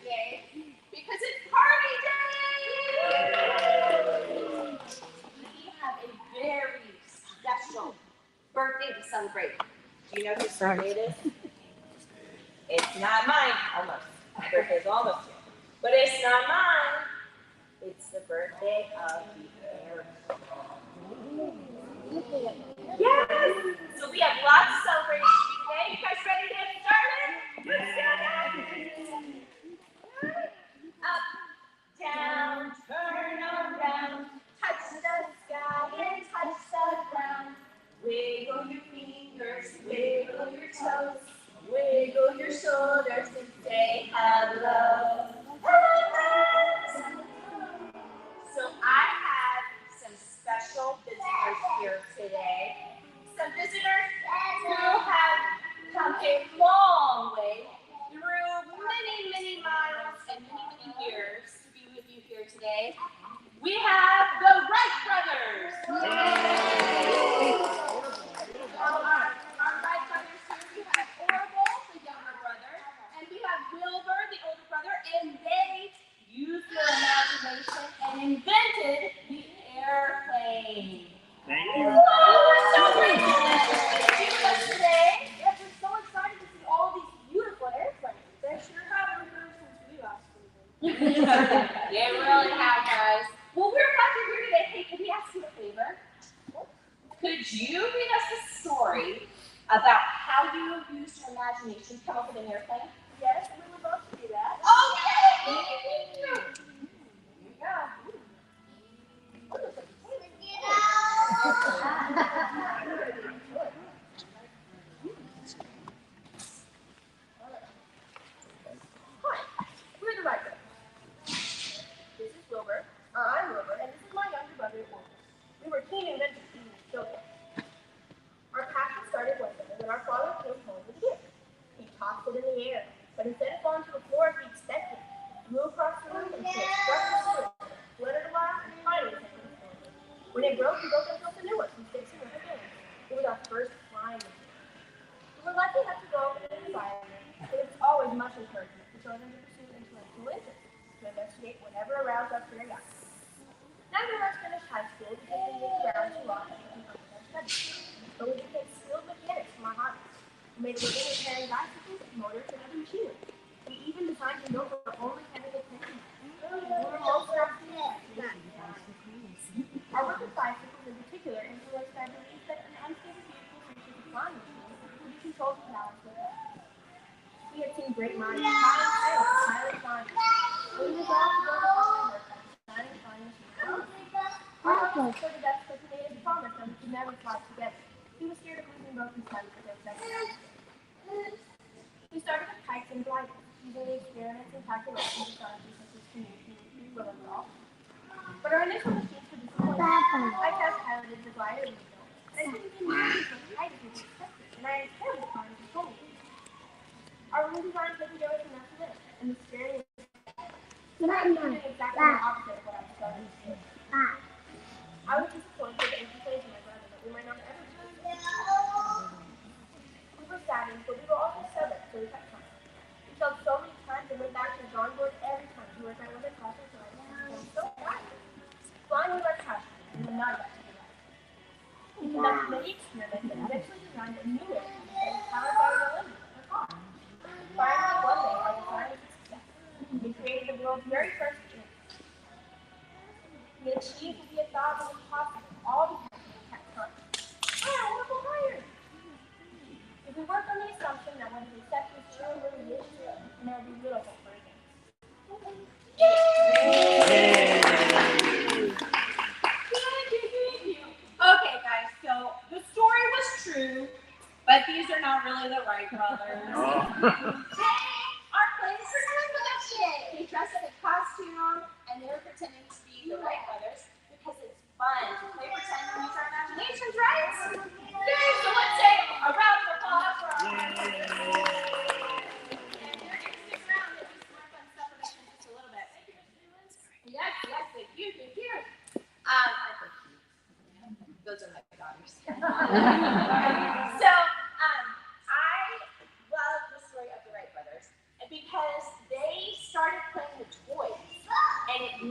Yay, because it's party day! We have a very special birthday to celebrate. Do you know whose birthday it is? It's not mine, almost. My birthday's almost here. But it's not mine. It's the birthday of the air. Yes! So we have lots of celebrations today. You guys ready to get started? Let's do it! Up, down, turn around, touch the sky and touch the ground. Wiggle your fingers, wiggle your toes, wiggle your shoulders and say hello. Hello! So I have some special visitors here today. Some visitors who have come a long way through many, many miles and many, many years to be with you here today. We have the Wright brothers. Our Wright brothers here, we have Orville, the younger brother, and we have Wilbur, the older brother, and they used their imagination and invented the airplane. Thank you. Oh, we're so grateful that you're here with us today. Yes, we're so excited to see all these beautiful airplanes. They sure have improved since we last flew them. They really have, guys. Well, we're glad you're here today. Hey, can we ask you a favor? Could you read us a story about how you used your imagination to come up with an airplane? Yes, we would love to do that. Okay! Here you go. Hi, we're the Wright brothers. This is Wilbur. I'm Wilbur, and this is my younger brother, Orville. We were keen inventors in the children. Our passion started one day when our father came home with a gift. He tossed it in the air, but instead of falling to the floor as we expected, it flew across the room and struck the ceiling, fluttered a while, and finally sank on the floor. When it broke, we built ourselves a new one from sticks and rubber bands. It was our first flying machine. We were lucky enough to grow up in an environment, but it was always much encouragement for children to pursue intellectual interests, to investigate whatever aroused our curiosity. Neither of us finished high school because we moved around too often and underwent studies, but we became skilled mechanics from our hobbies. We made a living repairing bicycles, motors, and other machinery. We even designed and built our own mechanical printing. We were most fascinated. Our work with bicycles in particular influenced our belief that an unstable vehicle such as a flying machine could be controlled and balanced with us. We had seen great minds, pilot flying, and we resolved to build a flying aircraft, designing flying machines. Our father supported us, but he made us promise that we could never fly together. He was scared of losing both his sons for their sex. We started with kites and gliders, using the experiments and calculations of scientists such as Canute, Will, and all. But our initial machines were disappointing. I test piloted the glider we built, and I couldn't get nearly as much height as we expected, and I had terrible time controlling it. Our redesign couldn't go as enough of it, and the steering was so I was doing exactly the opposite of what I was starting to do. I was disappointed and complained to my brother that we might not ever do this. We were saddened, but we were also stubborn, so we kept trying. We failed so many times and went back to the drawing board every time to work out what it cost us to write. I was so tired. Flying was our passion, and we not got to do that. We conducted many experiments and eventually designed a new airplane that was powered by an Olympic or car. Finally, one day, our design was a success. We created the world's very first airplane. We achieved what we had thought was impossible, all because we kept trying. I want to go higher. If we work on the assumption that what is accepted is true and really is true, then there will be little hope for against. Okay, guys, so the story was true, but these are not really the Wright brothers. Our planes were doing production. They dressed up in costume, and they were pretending to be the Wright brothers because it's fun to play pretend and use our imaginations, right? Yay! So let's say a round of applause for our Wright brothers. And they're going to stick around and do some more fun stuff with us in just a little bit. Yes, thank you. Those are my daughters. So, I love the story of the Wright brothers because they started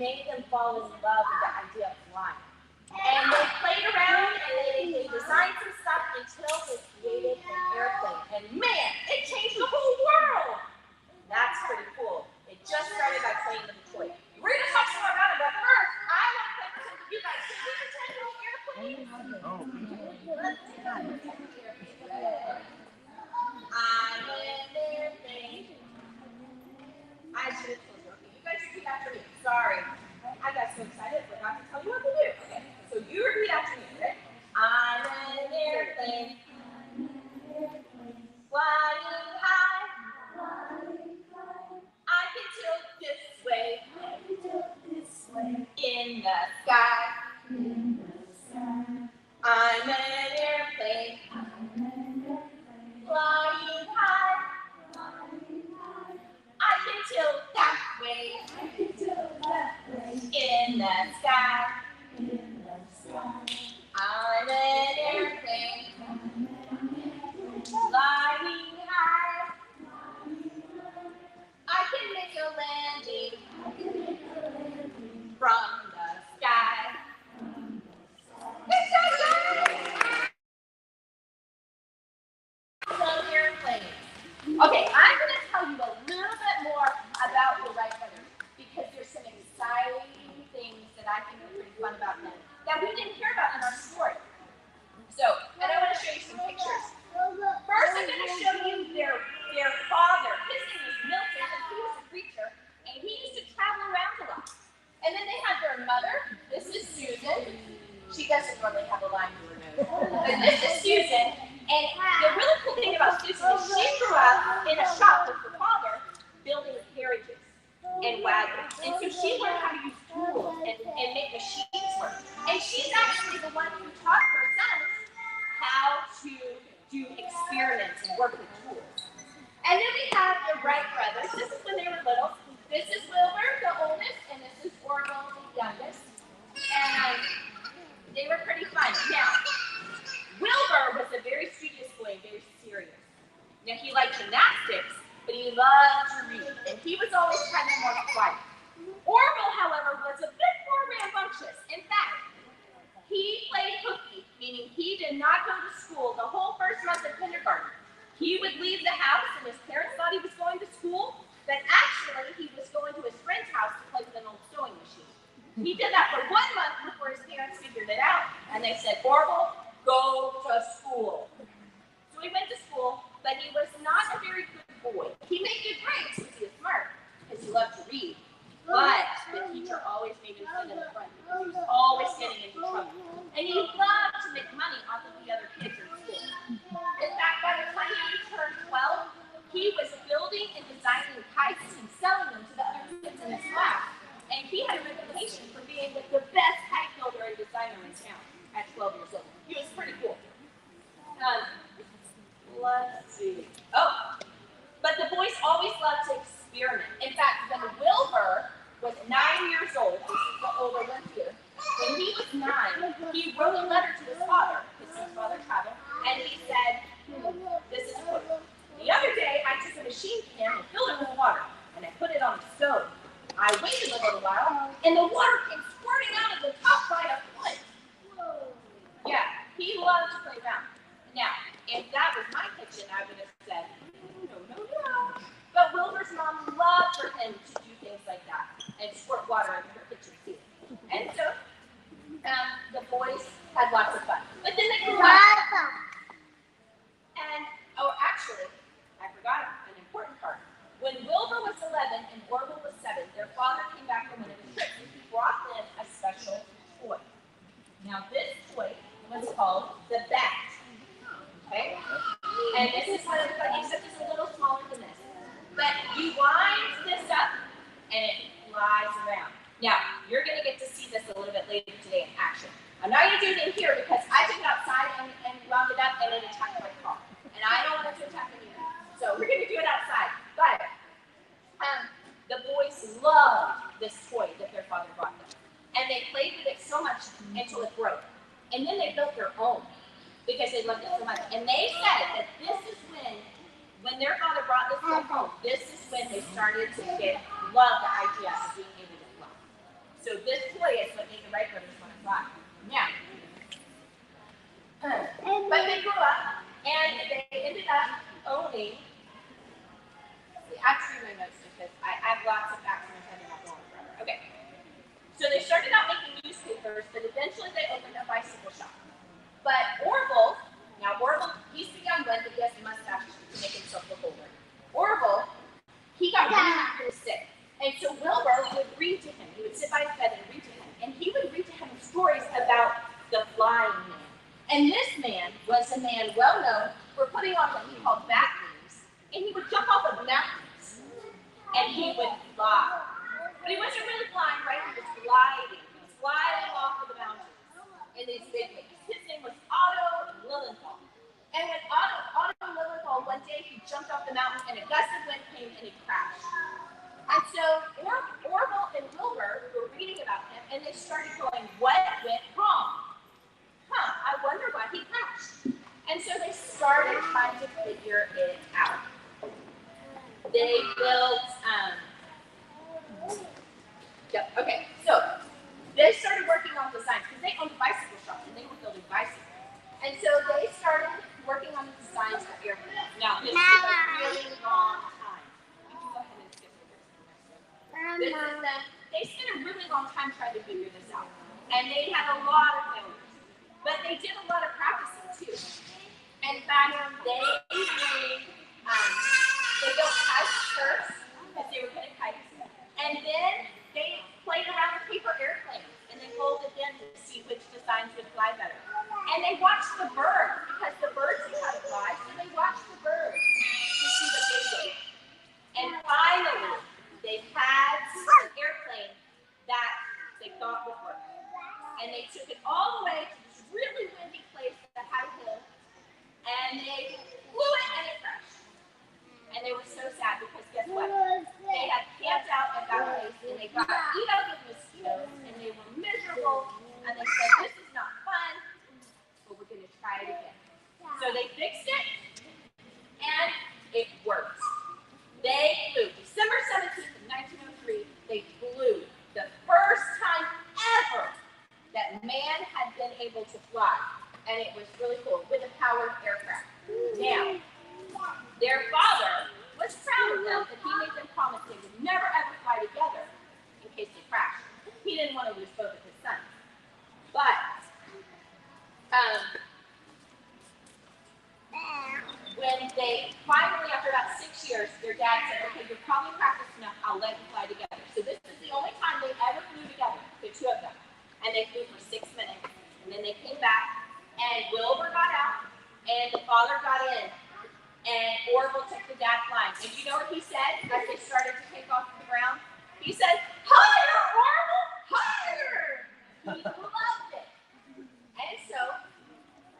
made them fall in love with the idea of flying. And they played around and they designed some stuff until they created an airplane. And man, it changed the whole world. That's pretty cool. It just started by playing with a toy. We're going to talk more about it, but first, I want to pretend with you guys. Can we pretend with airplanes? Let's do that. Pretend with airplanes. I'm an airplane. I should have told you. Okay, you guys repeat after me. Sorry. I got so excited, I forgot to tell you what to do. Okay, so you repeat after me, okay? I'm an airplane. Flying high. I can tilt this way. In the sky. I'm an airplane. Flying high. I can tilt that way. In the sky. I'm an airplane. Flying high. I can make a landing from the sky. Some airplanes. Okay, I'm going to tell you a little bit more about the Wright brothers because there's some exciting things that I think are pretty fun about them that we didn't hear about in our story. So, and I want to show you some pictures. First, I'm going to show you their father. His name is Milton, and he was a preacher, and he used to travel around a lot. And then they had their mother. This is Susan. She doesn't really have a line to her nose. But this is Susan. And the really cool thing about Susan is she grew up in a shop with her father building carriages and wagons. And so she learned how to use tools and make machines work. And she's actually the one who taught her sons how to do experiments and work with tools. And then we have the Wright brothers. This is when they were little. This is Wilbur, the oldest, and this is Orville, the youngest. And they were pretty fun. Now, Wilbur was a very studious boy, very serious. Now, he liked gymnastics, but he loved to read, and he was always kind of more quiet. Orville, however, was a bit more rambunctious. In fact, he played hooky, meaning he did not go to school the whole first month of kindergarten. He would leave the house, and his parents thought he was going to school, but actually, he was going to his friend's house to play with an old sewing machine. He did that for 1 month before his parents figured it out, and they said, Orville, go to school. So he went to school, but he was not a very good boy. He made good grades because he was smart, because he loved to read. But the teacher always made him sit in the front because he was always getting into trouble. And he loved to make money off of the other kids in school. In fact, by the time he turned 12, he was building and designing kites and selling them to the other kids in his class. And he had a reputation for being the best kite builder and designer in town at 12 years old. He was pretty cool. Let's see. Oh, but the boys always loved to experiment. In fact, when Wilbur was 9 years old, this is the older one here, when he was 9, he wrote a letter to his father, because his father traveled, and he said, this is a quote. The other day, I took a machine can and filled it with water, and I put it on the stove. I waited a little while, and the water came squirting out of the top by a foot. Yeah, he loved to play around. Now, if that was my kitchen, I would have said, no. But Wilbur's mom loved for him to do things like that and squirt water into her kitchen too. And so, the boys had lots of fun. But then they grew up. And, actually, I forgot an important part. When Wilbur was 11 and Orville was 7, their father came back from one of his trips and he brought them a special toy. Now, this toy was called the bat. Okay? And this is kind of funny, except it's a little smaller than this. But you wind this up and it flies around. Now, you're going to get to see this a little bit later today in action. I'm not going to do it in here because I took it outside and wound it up and it attacked my car. And I don't want it to attack anyone. So we're going to do it outside. But the boys loved this toy that their father brought them. And they played with it so much until it broke. And then they built their own because they loved it so much. And they said that this is when their father brought this toy home, this is when they started to love the idea of being able to fly. this toy is what made the Wright brothers want to fly. Now, but they grew up and they ended up owning. Actually, my notes because I have lots of facts in my head and I'm going forever. Okay. So they started out making newspapers, but eventually they opened a bicycle shop. But Orville, he's the young one, but he has a mustache to make himself look older. Orville, he got really sick. And so Wilbur would read to him. He would sit by his bed and read to him. And he would read to him stories about the flying man. And this man was a man well known for putting on what he called bat wings. And he would jump off of mountains. And he would fly. But he wasn't really flying, right? He was gliding. He was gliding off of the mountains in these big wings. His name was Otto Lilienthal. And when Otto Lilienthal, one day he jumped off the mountain and a gust of wind came and he crashed. And so Orville and Wilbur were reading about him and they started going, what went wrong? I wonder why he crashed. And so they started trying to figure it out. They built, so they started working on designs because they owned a bicycle shop and they were building bicycles. And so they started working on the designs for airplanes. Now, this took a really long time. You can go ahead and skip over to the next one. They spent a really long time trying to figure this out. And they had a lot of failures. But they did a lot of practicing too. In fact, they built kites first because they were good at kites. And then they played around with paper airplanes and they folded them to see which designs would fly better. And they watched the birds because the birds knew how to fly, so they watched the birds to see what they did. And finally, they had an airplane that they thought would work. And they took it all the way to this really windy place that had a hill, and they flew it and it crashed. And they were so sad because guess what? They had camped out at that place and they got eat up with mosquitoes and they were miserable and they said, this is not fun, but we're going to try it again. So they fixed it and it worked. They flew. December 17th of 1903, they flew the first time ever that man had been able to fly. And it was really cool with a powered aircraft. Now, their father was proud of them, but he made them promise they would never ever fly together in case they crashed. He didn't want to lose both of his sons. But when they finally, after about 6 years, their dad said, okay, you're probably practiced enough, I'll let you fly together. So this is the only time they ever flew together, the two of them. And they flew for 6 minutes. And then they came back, and Wilbur got out, and the father got in. And Orville took the dad flying. And you know what he said as they started to take off the ground? He said, higher, Orville, higher! He loved it. And so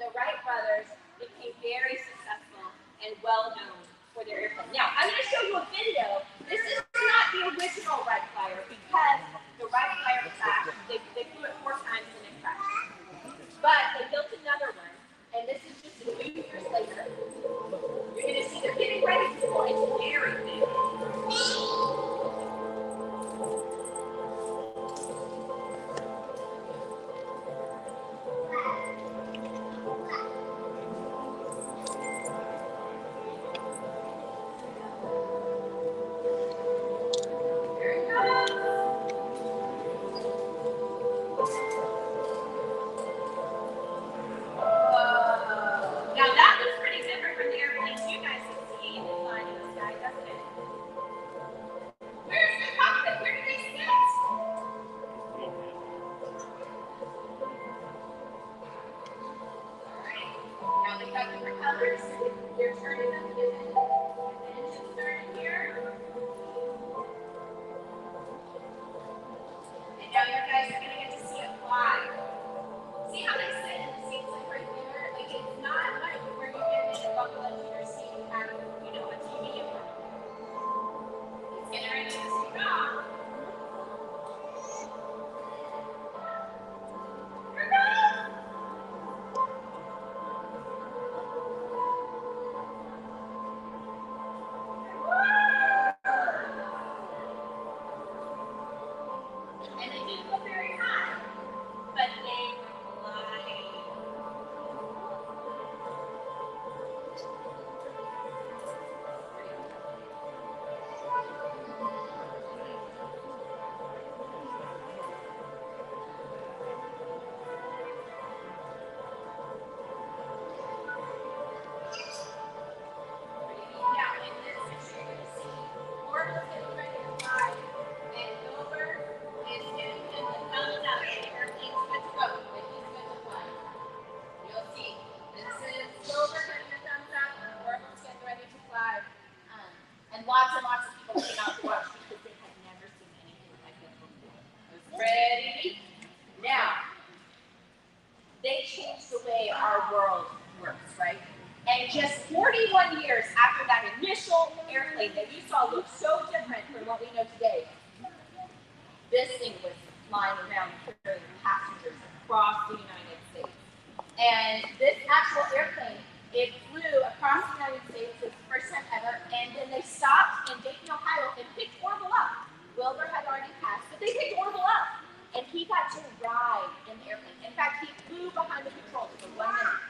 the Wright brothers became very successful and well known for their airplane. Now, I'm going to show you a video. This is not the original Wright flyer because the Wright flyer crashed. They flew it 4 times and it crashed. But they built another one, and this is just a few years later. You're going to see they're getting ready to go. It's very big. Now that looks pretty different from the airplanes you guys have seen flying in the sky, doesn't it? Where's the cockpit? Where do they sit? Alright, now they've got different colors. They're turning them to the engine starting here. And now you guys are going to get to see it fly. See how they sit in the seats like right there? Like it's not like where you get in and buckle into your seat and have, you know, a TV in front of you. It's getting ready to take off. Here it goes! And they did what they're airplane that you saw looked so different from what we know today. This thing was flying around carrying passengers across the United States. And this actual airplane, it flew across the United States for the first time ever, and then they stopped in Dayton, Ohio, and picked Orville up. Wilbur had already passed, but they picked Orville up, and he got to ride in the airplane. In fact, he flew behind the controls for 1 minute.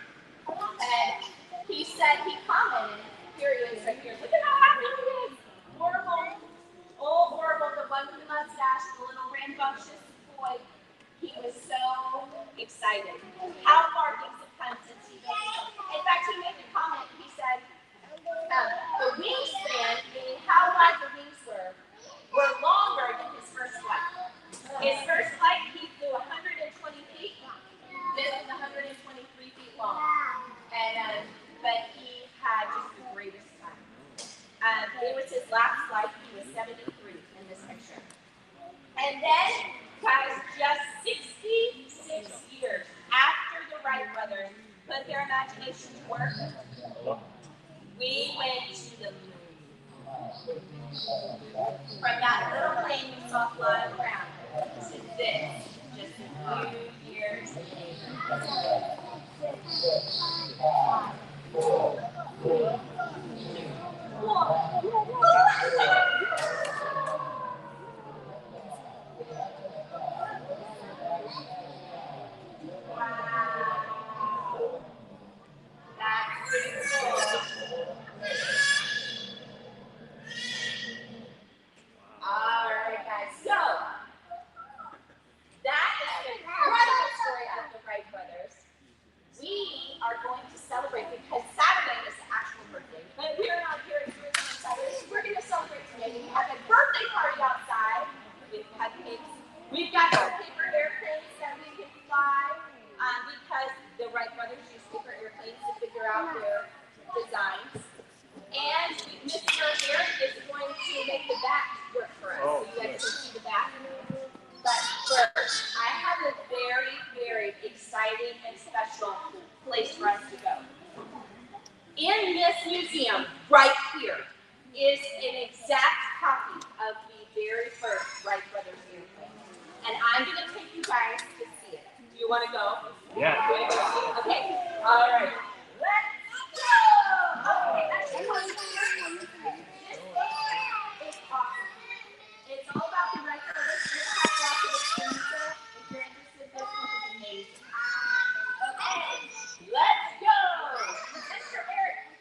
And he said, he commented, here he is right here, look at how happy he is. Orville, old Orville, the one with the mustache, the little rambunctious boy, he was so excited. How far things have come since he built this. In fact, he made the comment, he said, the wingspan, meaning how wide the wings were longer than his first flight. His first flight, he flew 120 feet. This is 123 feet long. And but he had just the greatest time. It was his last flight. He was 73 in this picture. And then, guys, just 66 years after the Wright brothers put their imagination to work, we went to the moon. From that little plane we saw flying around to this, just a few years later. We've got some paper airplanes that we can fly because the Wright brothers use paper airplanes to figure out their designs. And Mr. Eric is going to make the back work for us. So you guys can see the back. But first, I have a very, very exciting and special place for us to go. In this museum, right here, is an exact copy of the very first Wright brothers airplane. And I'm going to take you guys to see it. Do you want to go? Yeah. Okay. All right. Let's go. Okay, actually,